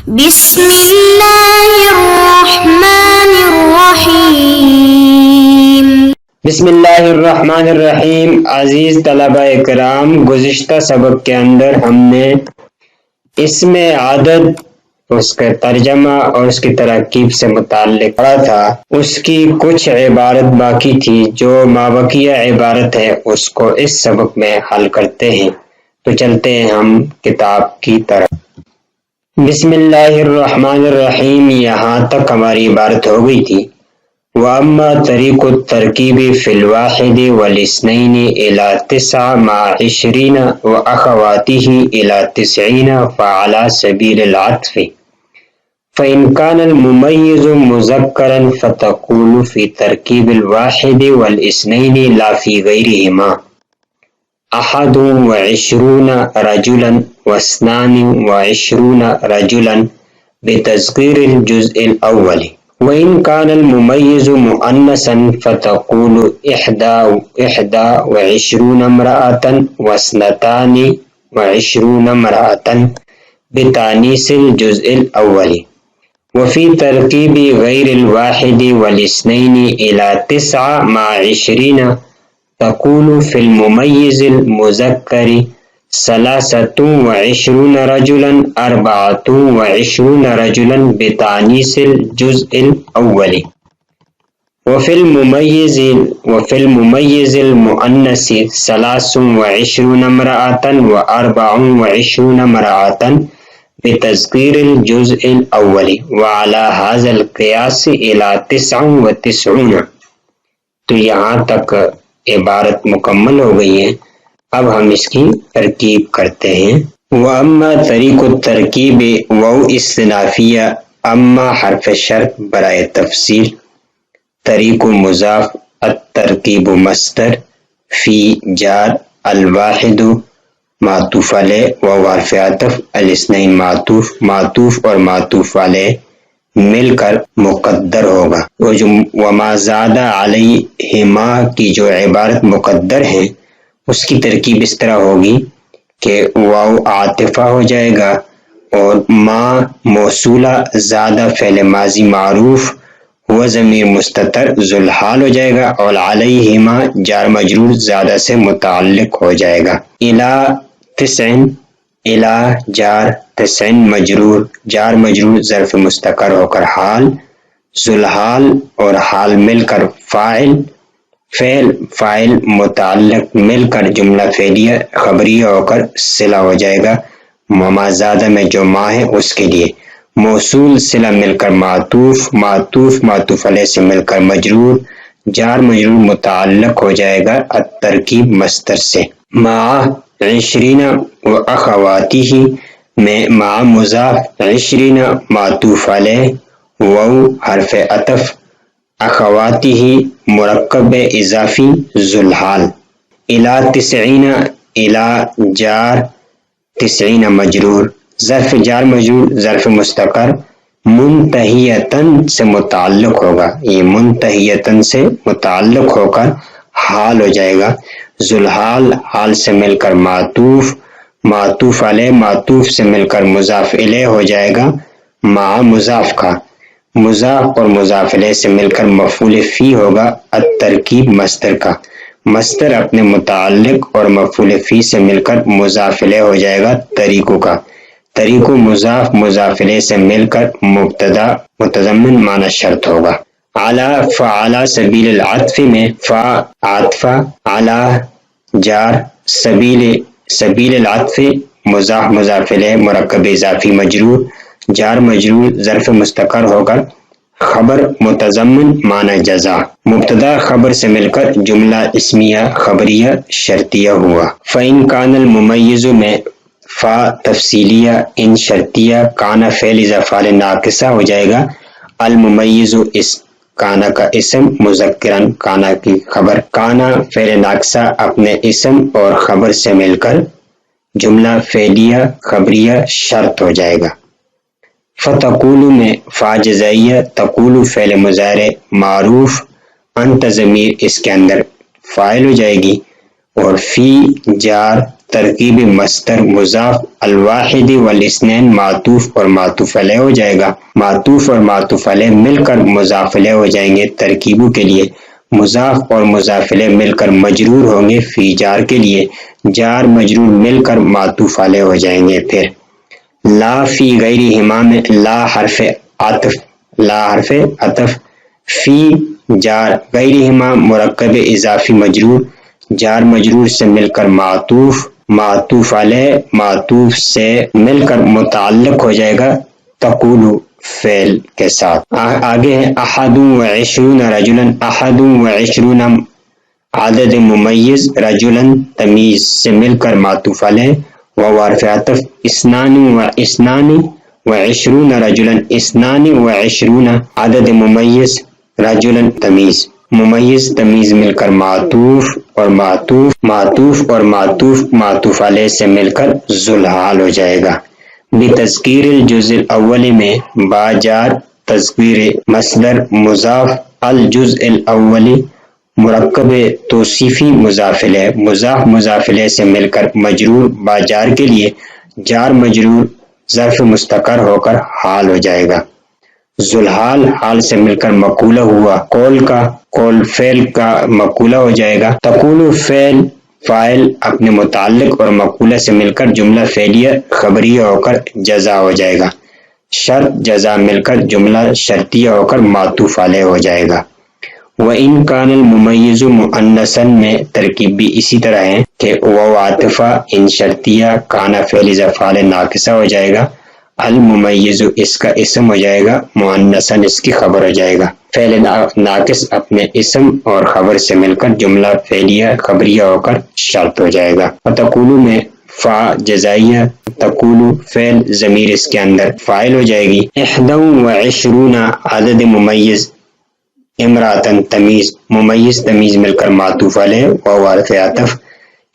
بسم اللہ الرحمن الرحیم۔ بسم اللہ الرحمن الرحیم۔ عزیز طلبہ اکرام، گزشتہ سبق کے اندر ہم نے اسم عدد، اس کا ترجمہ اور اس کی ترکیب سے متعلق پڑھا تھا۔ اس کی کچھ عبارت باقی تھی، جو مابقیہ عبارت ہے اس کو اس سبق میں حل کرتے ہیں۔ تو چلتے ہیں ہم کتاب کی طرف۔ بسم اللہ الرحمن الرحیم، یہاں تک ہماری عبارت ہو گئی تھی۔ وَأَمَّا طَرِيقُ التَّرْكِيبِ فِي الْوَاحِدِ وَالْاثْنَيْنِ إِلَى 9 مع 20 وَأَخَوَاتِهِ إِلَى 90 فَعَلَى سَبِيلِ الْعَطْفِ فَإِنْ كَانَ الْمُمَيِّزُ مُذَكَّرًا فَتَقُولُ فِي تَرْكِيبِ الْوَاحِدِ وَالْاثْنَيْنِ لَا فِي غَيْرِهِمَا 21 رَجُلًا و22 رَجُلًا بِتَصْغِيرِ الْجُزْءِ الْأَوَّلِ وَإِنْ كَانَ الْمُمَيِّزُ مُؤَنَّثًا فَتَقُولُ 21 امْرَأَةً و22 امْرَأَةً بِتَأْنِيثِ الْجُزْءِ الْأَوَّلِ وفي تركيب غير الواحد والاثنين إلى 9 مع 20 تقول في المميز المذكر 23 رجلا 24 رجلا بتأنيث الجزء الأول وفي المميز المؤنث 23 امرأة و24 امرأة بتصغير الجزء الأول وعلى هذا القياس إلى 99۔ تو یہاں تک عبارت مکمل ہو گئی ہے۔ اب ہم اس کی ترکیب کرتے ہیں۔ وَأَمَّا طَرِيقُ التَّرْكِيبِ واو استنافیہ، اما حرف شرط برائے تفصیل، طریق مضاف، الترکیب مصدر، فی جار، الواحد معطوف علیہ، واو حرف عطف، الاثنین معطوف اور معطوف علیہ مل کر مقدر ہوگا۔ وہ جو وما زاد علیہما کی جو عبارت مقدر ہے اس کی ترکیب اس طرح ہوگی کہ واو عاطفہ ہو جائے گا اور ما موصولہ، زادہ فعل ماضی معروف، و ضمیر مستتر ذوالحال ہو جائے گا، اور علیہما جار مجرور زیادہ سے متعلق ہو جائے گا۔ الی 9، الی جار، 9 مجرور، جار مجرور ظرف مستقر ہو کر حال، ذوالحال اور حال مل کر فاعل، فعل فاعل متعلق مل کر جملہ فعلیہ خبریہ ہو کر صلہ ہو جائے گا۔ وما زادہ میں جو ما ہے اس کے لیے موصول، صلہ مل کر معطوف، معطوف علیہ سے مل کر مجرور، جار مجرور متعلق ہو جائے گا الترکیب مصدر سے۔ مع 20 و اخواتہ میں مع مضاف، 20 معطوف علیہ، واو حرف عطف، اخواتہ مرکب اضافی ذوالحال، الی 90 الی جار، 90 مجرور، ظرف جار مجرور ظرف مستقر منتہیتاً سے متعلق ہوگا، یہ منتہیتاً سے متعلق ہو کر حال ہو جائے گا۔ ذوالحال حال سے مل کر معطوف علیہ، معطوف سے مل کر مضاف الیہ ہو جائے گا۔ مع مضاف کا، مضاف اور مضاف الیہ سے مل کر مفعول فی ہوگا الترکیب مصدر کا، مصدر اپنے متعلق اور مفعول فی سے مل کر مضاف الیہ ہو جائے گا طریقوں کا، طریق مضاف مضاف الیہ سے مل کر مبتدا متضمن معنی شرط ہوگا۔ علی فعلی سبیل العطف میں فا عاطفہ، علی جار، سبیل العطف مضاف مضاف الیہ مرکب اضافی مجرور، جار مجرور ظرف مستقر ہو کر خبر متضمن معنی جزا، مبتدا خبر سے مل کر جملہ اسمیہ خبریہ شرطیہ ہوا۔ فَإِنْ كَانَ الْمُمَيِّزُ میں فا تفصیلیہ، ان شرطیہ، کانا فعل افعال ناقصہ ہو جائے گا، الممیز اس کانا کا اسم، مذکرن کانا کی خبر، کانا فعل ناقصہ اپنے اسم اور خبر سے مل کر جملہ فعلیہ خبریہ شرط ہو جائے گا۔ فتقول میں فا جزائیہ، تقول فعل مضارع معروف، انت ضمیر اس کے اندر فاعل ہو جائے گی، اور فی جار ترکیب مصدر مضاف الواحد والاثنین معطوف اور معطوف علیہ ہو جائے گا. معطوف اور معطوف علیہ مل کر مضاف علیہ ہو جائیں گے ترکیبوں کے لیے. مضاف اور مضاف علیہ مل کر مجرور ہوں گے فی جار کے لیے. جار مجرور مل کر معطوف علیہ ہو جائیں گے. پھر لا فی غیرہما میں لا حرف عطف فی جار غیرہما مرکب اضافی مجرور. جار مجرور سے مل کر معطوف علیہ معطوف سے مل کر متعلق ہو جائے گا تقول فعل کے ساتھ. آگے ہے احد و عشرون رجلا. احد و عشرون عدد ممیز رجلا تمیز سے مل کر معطوف علیہ و حرف عطف. اثنان و عشرون رجلا اثنان و عشرون عدد ممیز رجلا تمیز. ممیز تمیز مل کر معطوف اور معطوف علیہ سے مل کر ذوالحال ہو جائے گا. بتذکیر الجزء الاول میں با جار تذکیر مصدر مضاف الجزء الاول مرکب توصیفی مضاف الیہ. مضاف الیہ سے مل کر مجرور با جار کے لیے. جار مجرور ظرف مستقر ہو کر حال ہو جائے گا. ذوالحال حال سے مل کر مقولہ ہوا قول فعل کا مقولہ ہو جائے گا. تقول فاعل اپنے متعلق اور مقولہ سے مل کر جملہ فعلیہ خبریہ ہو کر جزا ہو جائے گا. شرط جزا مل کر جملہ شرطیہ ہو کر معطوف علیہ ہو جائے گا. وَإِن كَانَ الْمُمَيِّزُ مُؤَنَّثًا میں ترکیب بھی اسی طرح ہے کہ واو عاطفہ ان شرطیہ کانا فعل افعال ناقصہ ہو جائے گا. الممیز اس کا اسم ہو جائے گا. مؤنثًا اس کی خبر ہو جائے گا. فعل ناقص اپنے اسم اور خبر سے مل کر جملہ فعلیہ خبریہ ہو کر شرط ہو جائے گا. وتقول میں فا جزائیہ تقول فعل ضمیر اس کے اندر فاعل ہو جائے گی. 21 عدد ممیز امراتن تمیز. ممیز تمیز مل کر معطوف علیہ و حرف عطف.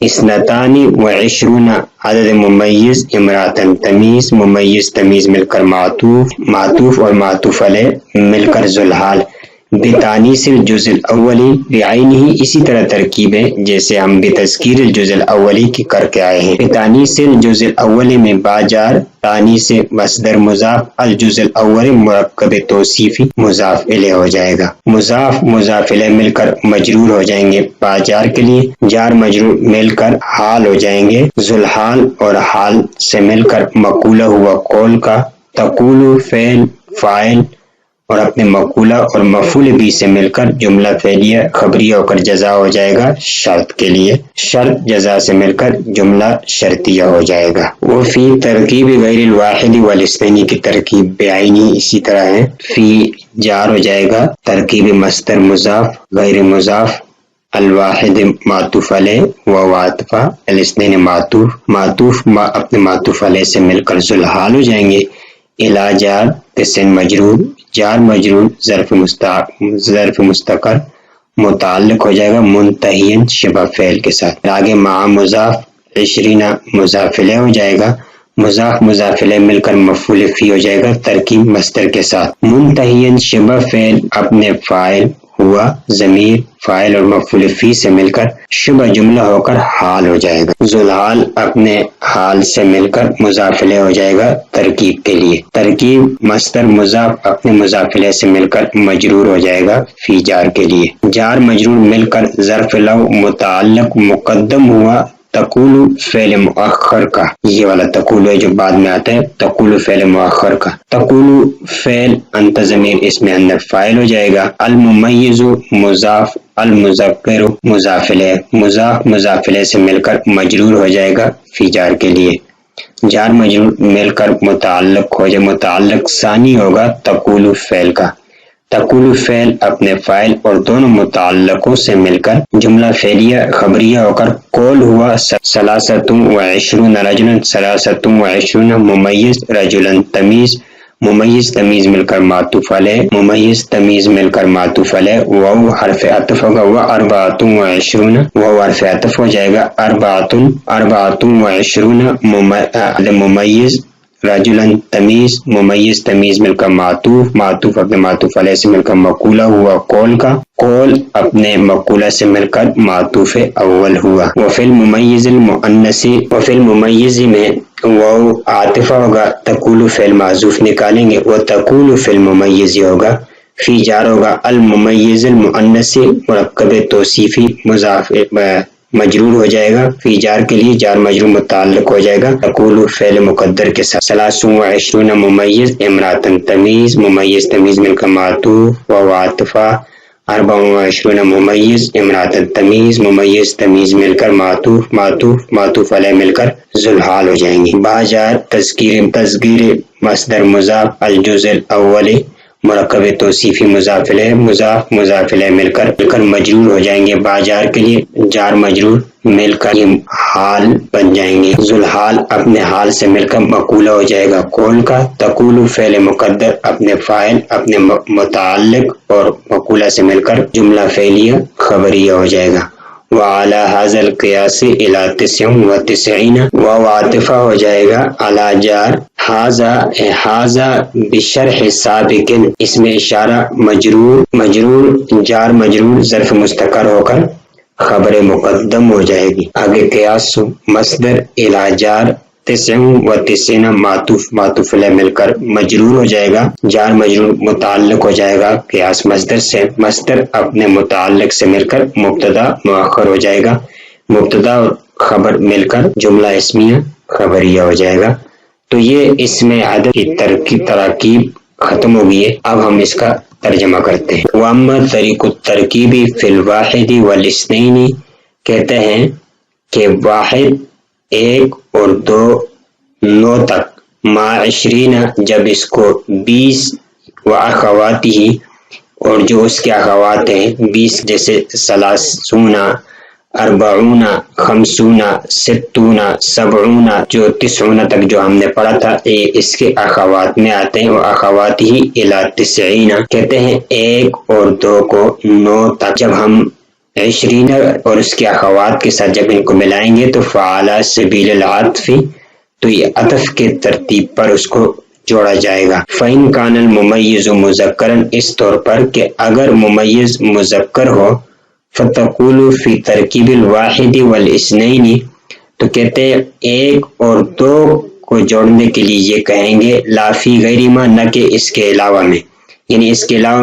22 عدد ممیز امراتن تمیز. ممیز تمیز مل کر معطوف اور معطوف علیہ مل کر ذوالحال. بتانیث الجزء الاولی بعینہ اسی طرح ترکیب ہے جیسے ہم بتذکیر الجزء الاولی کی کر کے آئے ہیں. بتانیث الجزء الاولی میں با جار تانیث مصدر مضاف الجزء الاول مرکب توصیفی مضاف الیہ ہو جائے گا. مضاف الیہ مل کر مجرور ہو جائیں گے با جار کے لیے. جار مجرور مل کر حال ہو جائیں گے ذوالحال اور حال سے مل کر مقولہ ہوا قول کا. تقول فعل فاعل اور اپنے مقولہ اور مفعول بھی سے مل کر جملہ فعلیہ خبریہ ہو کر جزا ہو جائے گا شرط کے لیے. شرط جزا سے مل کر جملہ شرطیہ ہو جائے گا. وہ فی ترکیب غیر الواحد والاثنین کی ترکیب بعینی اسی طرح ہے. فی جار ہو جائے گا ترکیب مصدر مضاف غیر مضاف الواحد معطوف علیہ و عاطفہ الاثنین معطوف اپنے معطوف علیہ سے مل کر ذوالحال ہو جائیں گے. الا جار تسن مجرور. جار مجرور ظرف مستقر متعلق ہو جائے گا منتہین شبہ فعل کے ساتھ. آگے مع مضاف 20 مضاف الیہ ہو جائے گا. مضاف الیہ مل کر مفعول فی ہو جائے گا ترکیب مصدر کے ساتھ. منتہین شبہ فعل اپنے فاعل ہوا ضمیر فاعل اور مفعول فی سے مل کر شبہ جملہ ہو کر حال ہو جائے گا. ذوالحال اپنے حال سے مل کر مضاف الیہ ہو جائے گا ترکیب کے لیے. ترکیب مصدر مضاف اپنے مضاف الیہ سے مل کر مجرور ہو جائے گا فی جار کے لیے. جار مجرور مل کر ظرف لو متعلق مقدم ہوا تقول فعل مؤخر کا. یہ والا تقول ہے جو بعد میں آتا ہے تقول فعل مؤخر کا. تقول فعل انت ضمیر اس میں اندر فاعل ہو جائے گا. الممیز مضاف المذکر مضاف الیہ سے مل کر مجرور ہو جائے گا فی جار کے لیے. جار مجرور مل کر متعلق ہو جائے متعلق ثانی ہوگا تقول فعل کا. تقول فعل اپنے فاعل اور دونوں متعلقوں سے مل کر جملہ فعلیہ خبریہ ہو کر قول ہوا 23 رجلا 23 ممیز رجلا تمیز. ممیز تمیز مل کر معطوف علیہ واو حرف عطف ہوگا. و 24 واو حرف عطف ہو جائے گا. 24 ممیز رجلن تمیز، ممیز تمیز مل کر معطوف، معطوف اپنے معطوف علیہ سے مل کر مقولہ ہوا قول کا، قول اپنے مقولہ سے مل کر معطوف اول ہوا۔ وفی الممیز المؤنث، وفی الممیز میں واو عاطفہ ہوگا، تقول فعل معذوف نکالیں گے، وہ تقول فی الممیز ہوگا، فی جار ہوگا، الممیز المؤنث مرکب توصیفی مضاف مجرور ہو جائے گا، فی جار کے لیے جار مجرور متعلق ہو جائے گا تقول فعل مقدر کے ساتھ۔ 23 ممیز امراتن تمیز، ممیز تمیز مل کر معطوف و عاطفہ، 24 ممیز امراتن تمیز، ممیز تمیز مل کر معطوف، معطوف معطوف علیہ مل کر ذوالحال ہو جائیں گے۔ باجار تذکیر مصدر مضاف، الجزء الاول مرکب توصیفی مضاف الیہ، مضاف مضاف الیہ مل کر مجرور ہو جائیں گے، باجار کے لیے جار مجرور مل کر یہ حال بن جائیں گے۔ ذوالحال اپنے حال سے مل کر مقولہ ہو جائے گا قول کا، تقول فعل مقدر اپنے فاعل اپنے متعلق اور مقولہ سے مل کر جملہ فعلیہ خبریہ ہو جائے گا۔ وعلى هذا القياس الى 99 واو عاطفہ ہو جائے گا علی جار حاذا بشرح سابق، اس میں اشارہ مجرور جار مجرور ظرف مستقر ہو کر خبر مقدم ہو جائے گی۔ آگے قیاس مصدر الی جار 99 معطوف علیہ مل کر مجرور ہو جائے گا، جار مجرور متعلق ہو جائے گا قیاس مصدر سے، مصدر اپنے متعلق سے مل کر مبتدا مؤخر ہو جائے گا، مبتدا اور خبر مل کر جملہ اسمیہ خبریہ ہو جائے گا۔ تو یہ اس میں عدد کی تراکیب ختم ہو گئی ہے، اب ہم اس کا ترجمہ کرتے ہیں۔ وَأَمَّا طریق الترکیب فی الواحد والاثنین، کہتے ہیں کہ واحد 1 اور 2 9 تک، مع 20 جب اس کو 20 و اخواتی اور جو اس کے اخوات ہیں 20 جیسے 30 40 50 60 70 جو 90 تک جو ہم نے پڑھا تھا یہ اس کے اخوات میں آتے ہیں، وہ اخوات ہی الی 90 کہتے ہیں 1 اور 2 کو 9 تک جب ہم 20 اور اس کے اخوات کے ساتھ جب ان کو ملائیں گے تو فعلی سبیل العطف، تو یہ عطف کے ترتیب پر اس کو جوڑا جائے گا۔ فَإِن كَانَ الْمُمَيِّزُ مُذَكَّرًا، اس طور پر کہ اگر ممیز مذکر ہو، فَتَقُولُ فِي تَرْکِیبِ الْوَاحِدِ وَالْاِثْنَيْنِ، تو کہتے ہیں 1 اور 2 کو جوڑنے کے لیے یہ کہیں گے لا فی غیر ما، نہ کہ اس کے علاوہ میں، یعنی اس کے علاوہ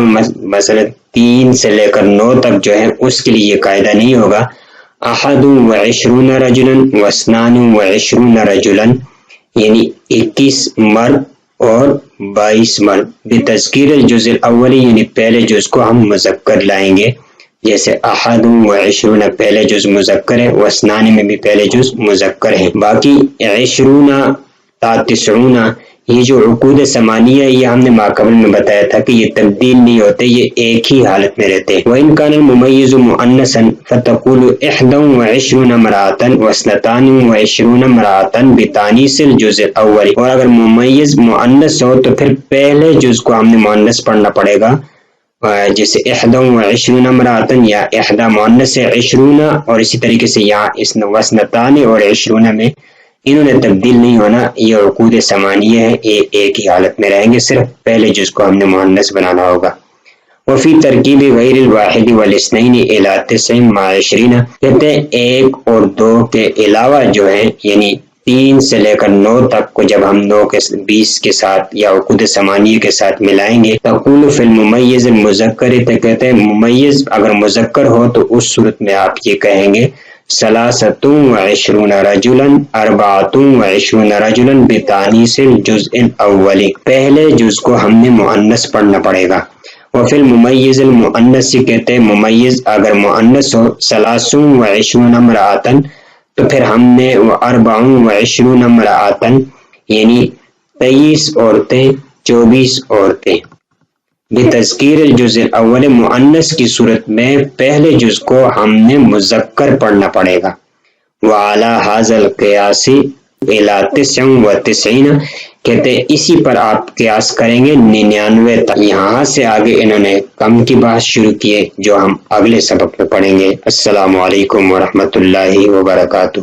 مثلا 3 سے لے کر 9 تک جو ہے اس کے لیے یہ قاعدہ نہیں ہوگا 21 رجلا و22 رجلا، یعنی 21 مرد اور 22 مرد، بتذکیر الجزء الاولی، یعنی پہلے جز کو ہم مذکر لائیں گے، جیسے 21 پہلے جز مذکر ہے، واسنان میں بھی پہلے جز مذکر ہے، باقی 20 تا 90 یہ جو عقود ثمانیہ یہ ہم نے ماقبل میں بتایا تھا کہ یہ تبدیل نہیں ہوتے، یہ ایک ہی حالت میں رہتے ہیں۔ وَإِن كَانَ الْمُمَيِّزُ مُؤَنَّثًا فَتَقُولُ 21 امرأة و22 امرأة بتانیث الجزء الاول، اور اگر ممیز مؤنث ہو تو پھر پہلے جز کو ہم نے مؤنث پڑھنا پڑے گا، جیسے 21 امرأة یا 21 مؤنث 20، اور اسی طریقے سے یہاں اس وسنتان اور 20 میں انہوں نے تبدیل نہیں ہونا، یہ عقود ثمانیہ ہے، یہ ایک ہی حالت میں رہیں گے، صرف پہلے جز کو ہم نے مؤنث بنانا ہوگا۔ وفی ترکیب غیر الواحد والاثنین الی 9 مع 20، کہتے ہیں 1 اور 2 کے علاوہ جو ہیں یعنی 3 سے لے کر 9 تک کو جب ہم 9 کے 20 کے ساتھ یا عقود ثمانیہ کے ساتھ ملائیں گے، تقول فی الممیز المذکر، تو کہتے ہیں ممیز اگر مذکر ہو تو اس صورت میں آپ یہ کہیں گے 23 رجلا 24 رجلا بتانیث الجزء الاول، پہلے جز کو ہم نے مؤنث پڑھنا پڑے گا۔ وفی الممیز المؤنث، کہتے ہیں ممیز اگر مؤنث ہو 23 امرأة، تو پھر ہم نے 24 امرأة یعنی 23 عورتیں 24 عورتیں، بتذکیر الجزء الاول، مؤنث کی صورت میں پہلے جز کو ہم نے مذکر پڑھنا پڑے گا۔ وعلی هذا القیاس الی 99، کہتے ہیں اسی پر آپ قیاس کریں گے 99 تک۔ یہاں سے آگے انہوں نے کم کی بات شروع کی ہے جو ہم اگلے سبق میں پڑھیں گے۔ السلام علیکم ورحمۃ اللہ وبرکاتہ۔